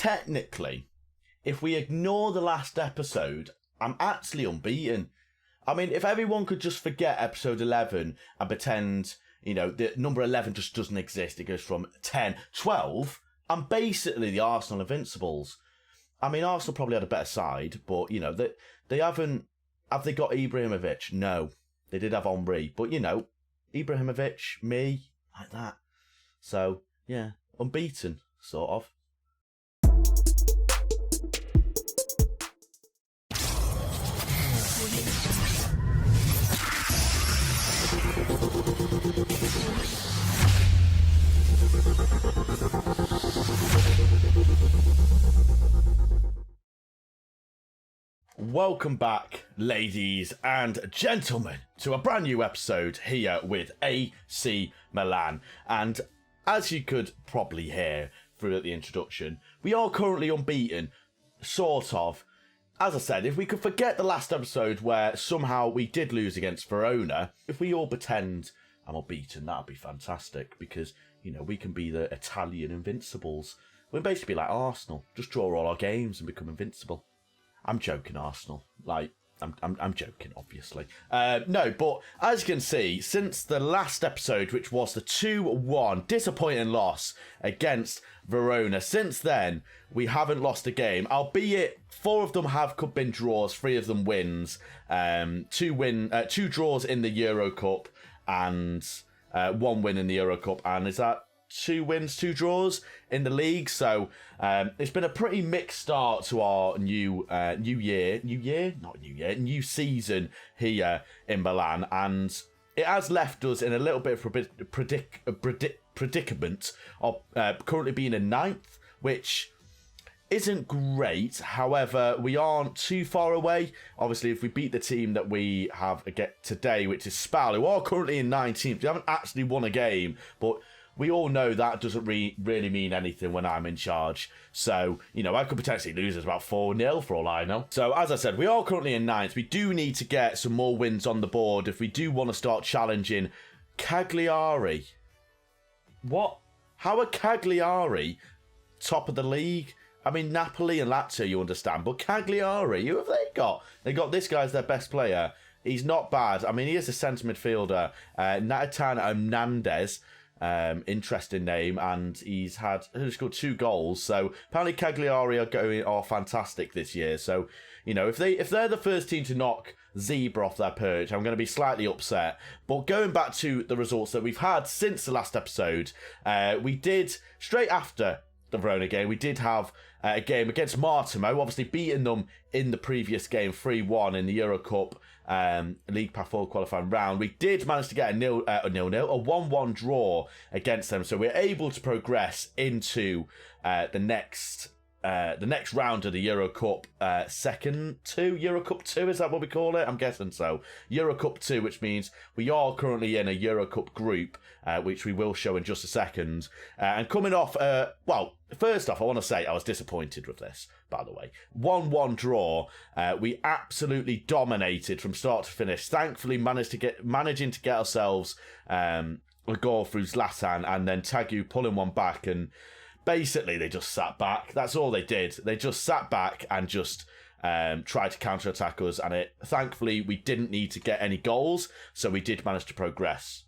technically, if we ignore the last episode, I'm actually unbeaten. I mean, if everyone could just forget episode 11 and pretend, the number 11 just doesn't exist, it goes from 10, 12, I'm basically the Arsenal Invincibles. I mean, Arsenal probably had a better side, but, they haven't... Have they got Ibrahimovic? No. They did have Henry, but, Ibrahimovic, me, like that. So, yeah, unbeaten, sort of. Welcome back, ladies and gentlemen, to a brand new episode here with AC Milan. And as you could probably hear through the introduction, we are currently unbeaten, sort of. As I said, if we could forget the last episode where somehow we did lose against Verona, if we all pretend I'm unbeaten, that'd be fantastic, because, we can be the Italian Invincibles. We'd basically be like Arsenal, just draw all our games and become invincible. I'm joking, Arsenal. I'm joking, obviously. No, but as you can see, since the last episode, which was the 2-1 disappointing loss against Verona, since then, we haven't lost a game, albeit 4 of them have been draws, 3 of them wins, 2 draws in the Euro Cup, and 1 win in the Euro Cup, and is that 2 wins, 2 draws in the league? So it's been a pretty mixed start to our new season here in Milan, and it has left us in a little bit of a predicament of currently being in 9th, which isn't great. However, we aren't too far away. Obviously, if we beat the team that we have today, which is Spal, who are currently in 19th, we haven't actually won a game, but we all know that doesn't really mean anything when I'm in charge. So, I could potentially lose us about 4-0 for all I know. So, as I said, we are currently in 9th. We do need to get some more wins on the board if we do want to start challenging Cagliari. What? How are Cagliari top of the league? I mean, Napoli and Lazio, you understand. But Cagliari, who have they got? They got this guy as their best player. He's not bad. I mean, he is a centre midfielder. Nathan Hernandez. Interesting name, and he's scored 2 goals. So apparently Cagliari are fantastic this year. So if they're the first team to knock Zebra off their perch, I'm going to be slightly upset. But going back to the results that we've had since the last episode, we did straight after the Verona game. We did have a game against Martimo, obviously beating them in the previous game 3-1 in the Euro Cup League Path 4 qualifying round. We did manage to get a 1-1 draw against them, so we're able to progress into the next round of the Euro Cup Euro Cup 2, is that what we call it? I'm guessing so. Euro Cup 2, which means we are currently in a Euro Cup group, which we will show in just a second. And coming off, first off, I want to say I was disappointed with this, by the way. 1-1 draw. We absolutely dominated from start to finish. Thankfully, managing to get ourselves a goal through Zlatan, and then Tagu pulling one back, and basically, they just sat back. That's all they did. They just sat back and just tried to counter-attack us. And thankfully, we didn't need to get any goals, so we did manage to progress.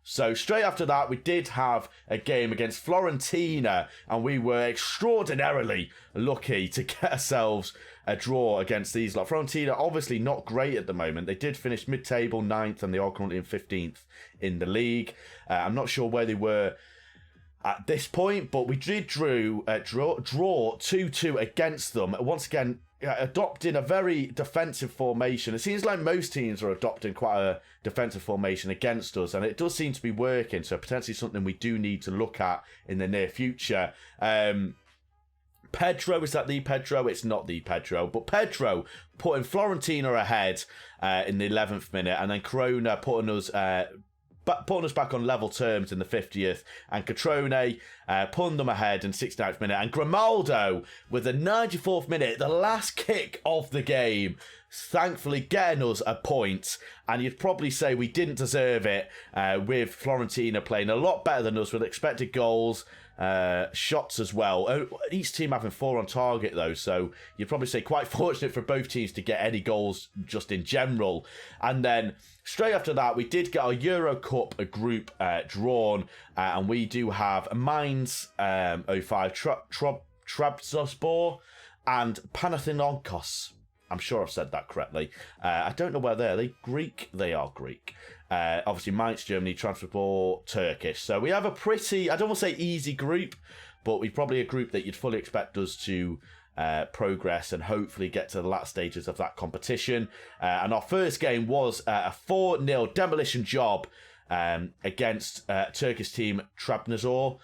So straight after that, we did have a game against Fiorentina, and we were extraordinarily lucky to get ourselves a draw against these lot. Fiorentina, obviously not great at the moment. They did finish mid-table 9th, and they are currently in 15th in the league. I'm not sure where they were at this point, but we did draw 2-2 against them. Once again, adopting a very defensive formation. It seems like most teams are adopting quite a defensive formation against us, and it does seem to be working, so potentially something we do need to look at in the near future. Pedro, is that the Pedro? It's not the Pedro, but Pedro putting Fiorentina ahead in the 11th minute, and then Corona putting us back on level terms in the 50th, and Catrone pulling them ahead in 69th minute, and Grimaldo with the 94th minute, the last kick of the game, thankfully getting us a point. And you'd probably say we didn't deserve it, with Fiorentina playing a lot better than us with expected goals, shots as well. Each team having 4 on target, though, so you'd probably say quite fortunate for both teams to get any goals just in general. And then straight after that, we did get our Euro Cup group drawn, and we do have Mainz 05, Trabzonspor, and Panathinaikos. I'm sure I've said that correctly. I don't know where they're. Are they Greek? They are Greek. Obviously, Mainz, Germany, Trabzonspor, Turkish. So we have a pretty, I don't want to say easy group, but we're probably a group that you'd fully expect us to progress and hopefully get to the last stages of that competition. And our first game was a 4-0 demolition job against Turkish team Trabzonspor.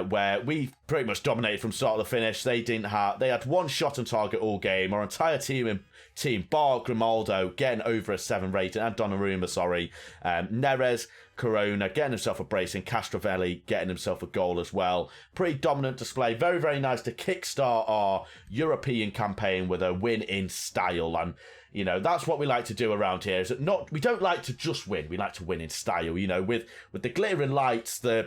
Where we pretty much dominated from start to finish. They had 1 shot on target all game. Our entire team, bar Grimaldo, getting over a 7 rating, and Donnarumma, sorry. Neres, Corona getting himself a brace, and Castrovelli getting himself a goal as well. Pretty dominant display. Very, very nice to kickstart our European campaign with a win in style. And you know, that's what we like to do around here. Is that we don't like to just win. We like to win in style. You know, with the glittering lights, I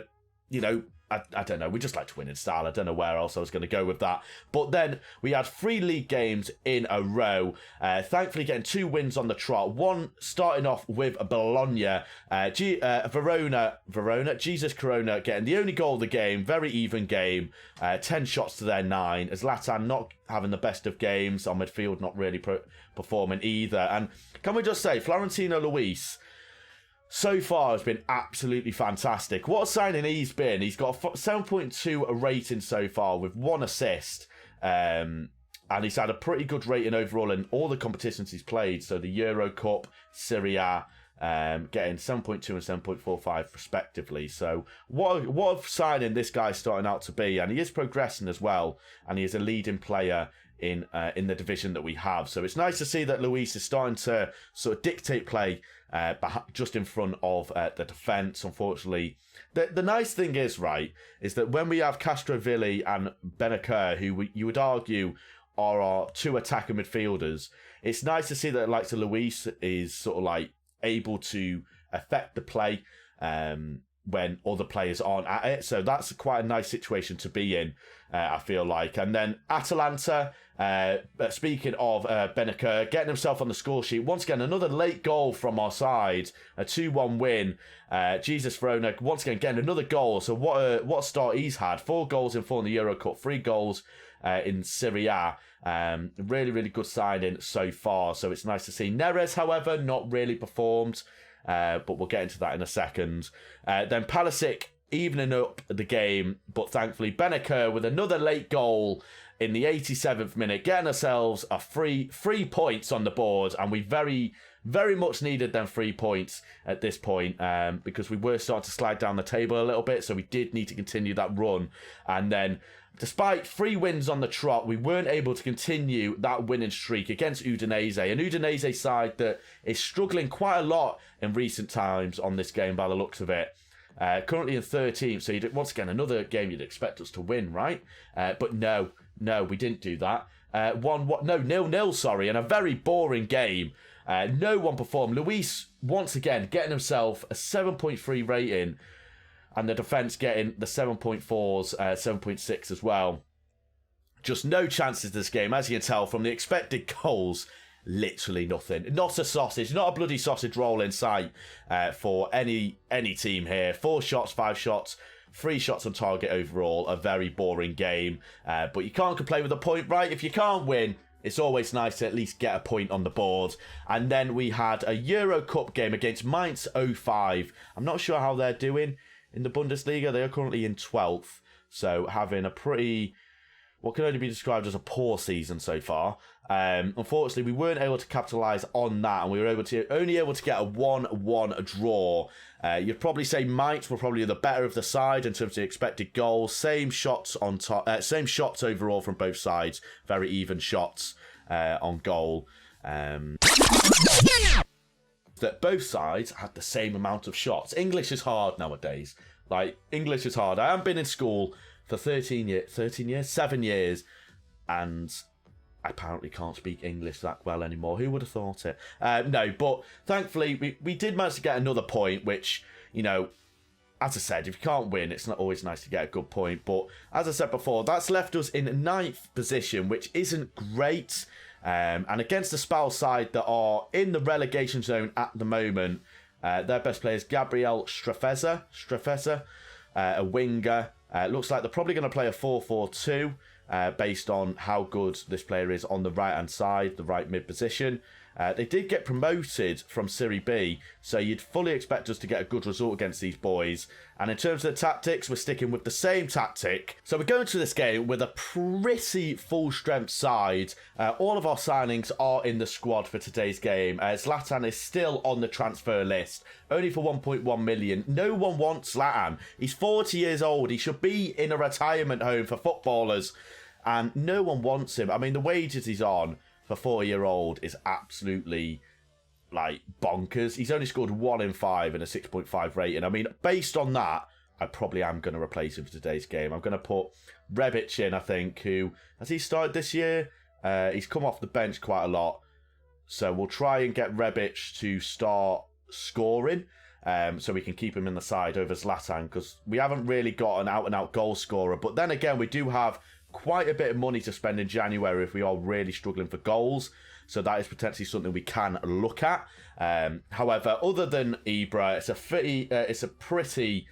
don't know. We just like to win in style. I don't know where else I was going to go with that. But then we had 3 league games in a row. Thankfully, getting 2 wins on the trot. One starting off with Bologna. Verona, Jesus Corona getting the only goal of the game. Very even game. 10 shots to their 9. Zlatan not having the best of games. On midfield, not really performing either. And can we just say, Florentino Luis, so far has been absolutely fantastic. What a signing he's been. He's got a 7.2 rating so far with 1 assist. And he's had a pretty good rating overall in all the competitions he's played. So the Euro Cup, Serie A, getting 7.2 and 7.45 respectively. So what a signing this guy's starting out to be. And he is progressing as well. And he is a leading player in the division that we have. So it's nice to see that Luis is starting to sort of dictate play just in front of the defence. Unfortunately, the nice thing is that when we have Castrovilli and Benacer, who you would argue are our 2 attacking midfielders, it's nice to see that like Luis is sort of like able to affect the play when other players aren't at it. So that's quite a nice situation to be in, I feel like. And then Atalanta, speaking of Benacer, getting himself on the score sheet. Once again, another late goal from our side, a 2-1 win. Jesus Verona, once again, getting another goal. So what a start he's had. 4 goals in 4 in the Euro Cup, 3 goals in Serie A. Really, really good signing so far. So it's nice to see. Neres, however, not really performed. But we'll get into that in a second. Then Pulisic evening up the game, but thankfully Benacer with another late goal in the 87th minute, getting ourselves a three points on the board, and we very, very much needed them 3 points at this point because we were starting to slide down the table a little bit, so we did need to continue that run. And then despite 3 wins on the trot, we weren't able to continue that winning streak against Udinese, an Udinese side that is struggling quite a lot in recent times on this game by the looks of it. Currently in 13th, so once again, another game you'd expect us to win, right? But no, we didn't do that. 0-0, sorry, and a very boring game. No one performed. Luis, once again, getting himself a 7.3 rating, and the defence getting the 7.4s, 7.6 as well. Just no chances this game, as you can tell from the expected goals. Literally nothing. Not a sausage, not a bloody sausage roll in sight for any team here. 4 shots, 5 shots, 3 shots on target overall. A very boring game. But you can't complain with a point, right? If you can't win, it's always nice to at least get a point on the board. And then we had a Euro Cup game against Mainz 05. I'm not sure how they're doing in the Bundesliga. They are currently in 12th. So having a pretty, what can only be described as a poor season so far. Unfortunately, we weren't able to capitalise on that, and we were only able to get a 1-1 draw. You'd probably say Mainz were probably the better of the side in terms of the expected goals. Same shots on same shots overall from both sides. Very even shots on goal. That both sides had the same amount of shots. English is hard nowadays. English is hard. I haven't been in school for 7 years, and I apparently can't speak English that well anymore. Who would have thought it? No, but thankfully we did manage to get another point, which, as I said, if you can't win, it's not always nice to get a good point. But as I said before, that's left us in 9th position, which isn't great. And against the Spal side that are in the relegation zone at the moment, their best player is Gabriel Strefeza, a winger. Looks like they're probably going to play a 4-4-2 based on how good this player is on the right-hand side, the right mid position. They did get promoted from Serie B, so you'd fully expect us to get a good result against these boys. And in terms of the tactics, we're sticking with the same tactic. So we're going to this game with a pretty full-strength side. All of our signings are in the squad for today's game. Zlatan is still on the transfer list, only for 1.1 million. No one wants Zlatan. He's 40 years old. He should be in a retirement home for footballers, and no one wants him. I mean, the wages he's on for 40-year-old is absolutely like bonkers. He's only scored 1 in 5 and a 6.5 rating. I mean, based on that, I probably am going to replace him for today's game. I'm going to put Rebic in, I think, who has he started this year? He's come off the bench quite a lot. So we'll try and get Rebic to start scoring so we can keep him in the side over Zlatan, because we haven't really got an out-and-out goal scorer. But then again, we do have quite a bit of money to spend in January if we are really struggling for goals. So that is potentially something we can look at. However, other than Ibra, it's a pretty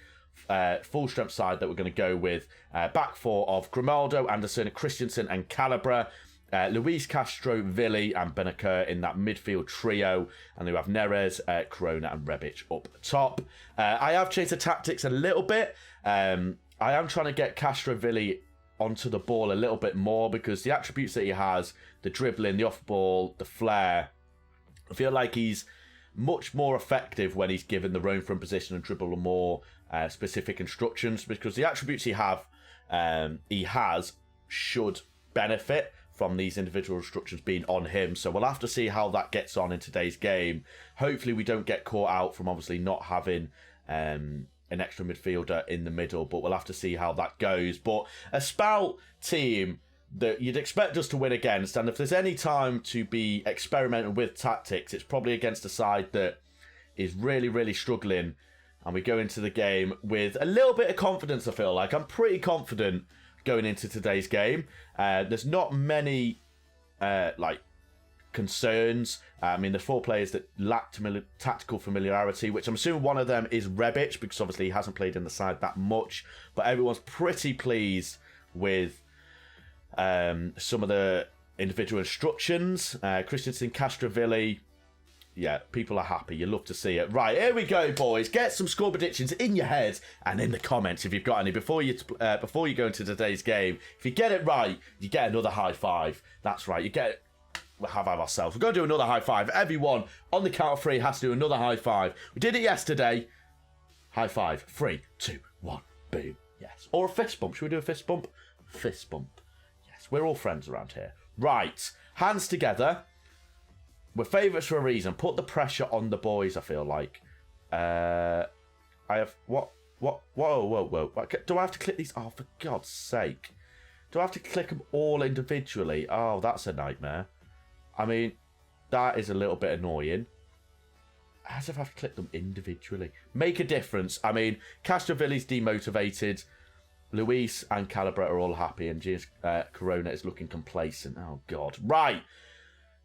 full-strength side that we're going to go with. Back four of Grimaldo, Anderson, Christensen and Calabria. Luis Castro, Villi and Benacer in that midfield trio. And then we have Neres, Corona and Rebic up top. I have changed the tactics a little bit. I am trying to get Castro, Villi onto the ball a little bit more, because the attributes that he has, the dribbling, the off ball, the flair, I feel like he's much more effective when he's given the roam from position and dribble more specific instructions, because the attributes he has should benefit from these individual instructions being on him. So we'll have to see how that gets on in today's game. Hopefully we don't get caught out from obviously not having an extra midfielder in the middle, but we'll have to see how that goes. But a Spal team that you'd expect us to win against, and if there's any time to be experimenting with tactics, it's probably against a side that is really, really struggling. And we go into the game with a little bit of confidence, I feel like. I'm pretty confident going into today's game. There's not many concerns. I mean, the 4 players that lack tactical familiarity, which I'm assuming one of them is Rebic, because obviously he hasn't played in the side that much, but everyone's pretty pleased with some of the individual instructions. Christensen, Castrovilli, yeah, people are happy. You love to see it. Right, here we go, boys. Get some score predictions in your head and in the comments if you've got any before you go into today's game. If you get it right, you get another high five. That's right, you get it. We'll have ourselves. We're going to do another high five. Everyone on the count of 3 has to do another high five. We did it yesterday. High five. 3, 2, 1. Boom. Yes. Or a fist bump. Should we do a fist bump? Fist bump. Yes. We're all friends around here. Right. Hands together. We're favourites for a reason. Put the pressure on the boys, I feel like. I have... What? Whoa. Do I have to click these? Oh, for God's sake. Do I have to click them all individually? Oh, that's a nightmare. I mean, that is a little bit annoying. As if I have to click them individually. Make a difference. I mean, Castrovilli's demotivated. Luis and Calabria are all happy. And Corona is looking complacent. Oh, God. Right.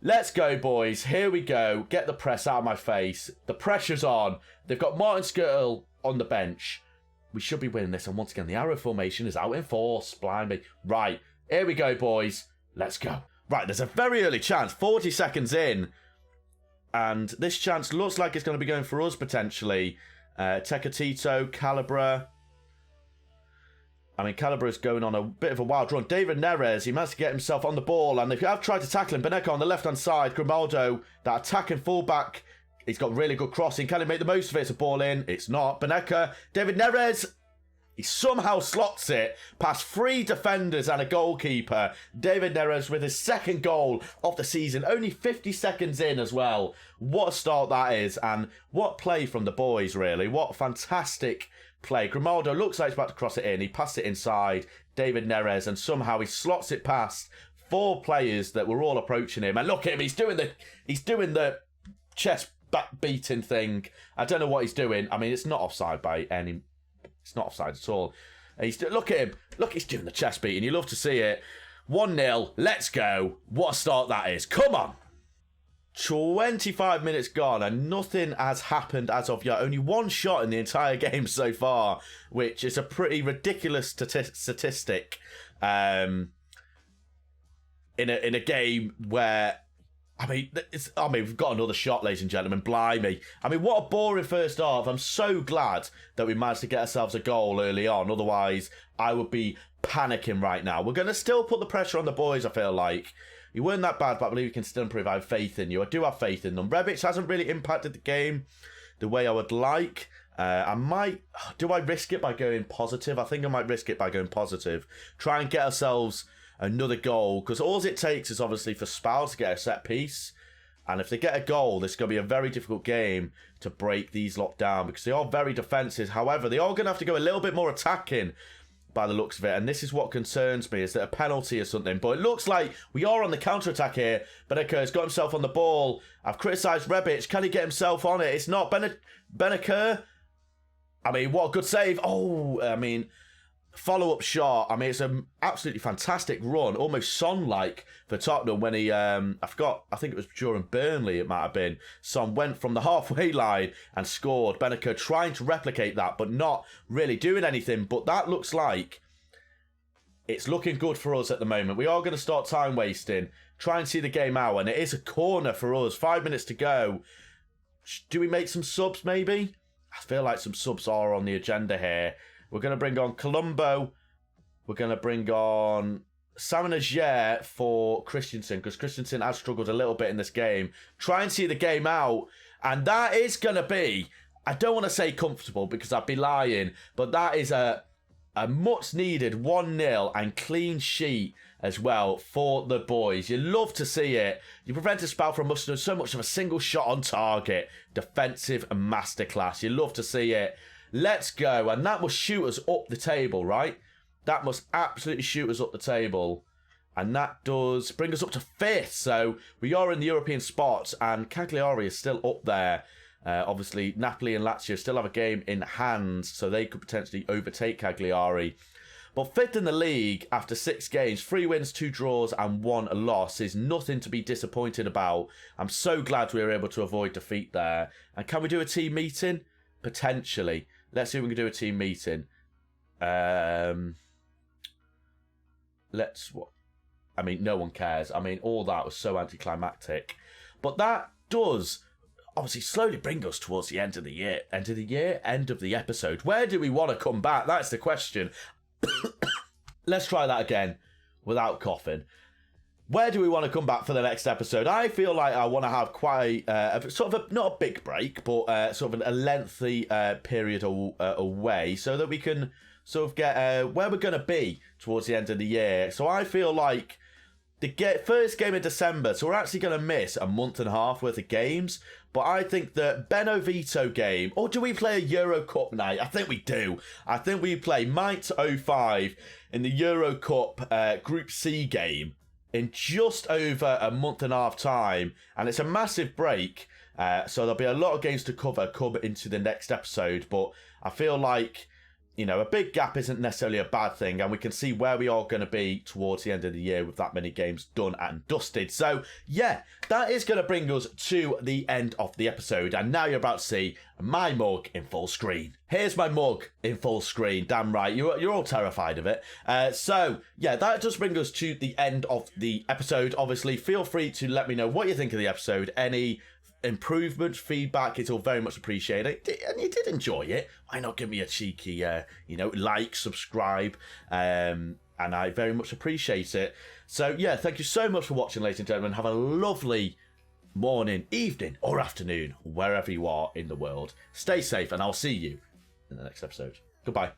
Let's go, boys. Here we go. Get the press out of my face. The pressure's on. They've got Martin Skirtle on the bench. We should be winning this. And once again, the arrow formation is out in force. Blimey. Right. Here we go, boys. Let's go. Right, there's a very early chance, 40 seconds in, and this chance looks like it's going to be going for us, potentially. Tecatito, Calabria. I mean, Calabria's going on a bit of a wild run. David Neres, he managed to get himself on the ball, and they have tried to tackle him. Benacer on the left-hand side, Grimaldo, that attacking fullback, he's got really good crossing. Can he make the most of it? It's a ball in. It's not. Benacer, David Neres, he somehow slots it past 3 defenders and a goalkeeper. David Neres with his 2nd goal of the season. Only 50 seconds in as well. What a start that is. And what play from the boys, really. What fantastic play. Grimaldo looks like he's about to cross it in. He passed it inside David Neres. And somehow he slots it past 4 players that were all approaching him. And look at him. He's doing the chest back beating thing. I don't know what he's doing. I mean, it's not offside by It's not offside at all. And look at him. Look, he's doing the chest beat, and you love to see it. 1-0. Let's go. What a start that is. Come on. 25 minutes gone, and nothing has happened as of yet. Only one shot in the entire game so far, which is a pretty ridiculous statistic. In a game where, we've got another shot, ladies and gentlemen. Blimey. What a boring first half. I'm so glad that we managed to get ourselves a goal early on. Otherwise, I would be panicking right now. We're going to still put the pressure on the boys, I feel like. You weren't that bad, but I believe you can still improve. I have faith in you. I do have faith in them. Rebic hasn't really impacted the game the way I would like. Do I risk it by going positive? I think I might risk it by going positive. Try and get ourselves another goal, because all it takes is obviously for Spal to get a set piece, and if they get a goal, this is going to be a very difficult game to break these lot down, because they are very defensive. However, they are going to have to go a little bit more attacking by the looks of it, and this is what concerns me, is that a penalty or something. But it looks like we are on the counter-attack here. Benaker has got himself on the ball. I've criticised Rebic. Can he get himself on it? It's not Benaker. What a good save. Follow-up shot. It's an absolutely fantastic run, almost Son-like for Tottenham when he, I think it was during Burnley, it might have been. Son went from the halfway line and scored. Benaker trying to replicate that, but not really doing anything. But that looks like it's looking good for us at the moment. We are going to start time wasting, try and see the game out, and it is a corner for us. 5 minutes to go. Do we make some subs, maybe? I feel like some subs are on the agenda here. We're going to bring on Colombo. We're going to bring on Sam Ajer for Christensen, because Christensen has struggled a little bit in this game. Try and see the game out. And that is going to be, I don't want to say comfortable because I'd be lying, but that is a much needed 1-0 and clean sheet as well for the boys. You love to see it. You prevented Spal from mustering so much of a single shot on target. Defensive masterclass. You love to see it. Let's go. And that must shoot us up the table, right? That must absolutely shoot us up the table. And that does bring us up to 5th. So we are in the European spots, and Cagliari is still up there. Obviously, Napoli and Lazio still have a game in hand, so they could potentially overtake Cagliari. But 5th in the league after 6 games, 3 wins, 2 draws and 1 loss is nothing to be disappointed about. I'm so glad we were able to avoid defeat there. And can we do a team meeting? Potentially. Let's see if we can do a team meeting. No one cares. All that was so anticlimactic. But that does obviously slowly bring us towards the end of the year. End of the year? End of the episode. Where do we want to come back? That's the question. Let's try that again without coughing. Where do we want to come back for the next episode? I feel like I want to have quite not a big break, but sort of a lengthy period away, so that we can sort of get where we're going to be towards the end of the year. So I feel like the first game in December, so we're actually going to miss a month and a half worth of games. But I think the Benevito game, or do we play a Euro Cup night? I think we do. I think we play Mainz 05 in the Euro Cup Group C game in just over a month and a half time, and it's a massive break, so there'll be a lot of games to cover come into the next episode. But I feel like, a big gap isn't necessarily a bad thing, and we can see where we are going to be towards the end of the year with that many games done and dusted. So yeah, that is going to bring us to the end of the episode, and now you're about to see my mug in full screen. Here's my mug in full screen. Damn right, you're all terrified of it. So yeah, that does bring us to the end of the episode. Obviously, feel free to let me know what you think of the episode. Any improvement, feedback, it's all very much appreciated. And you did enjoy it, why not give me a cheeky like, subscribe, and I very much appreciate it. So yeah, thank you so much for watching, ladies and gentlemen. Have a lovely morning, evening or afternoon, wherever you are in the world. Stay safe, and I'll see you in the next episode. Goodbye.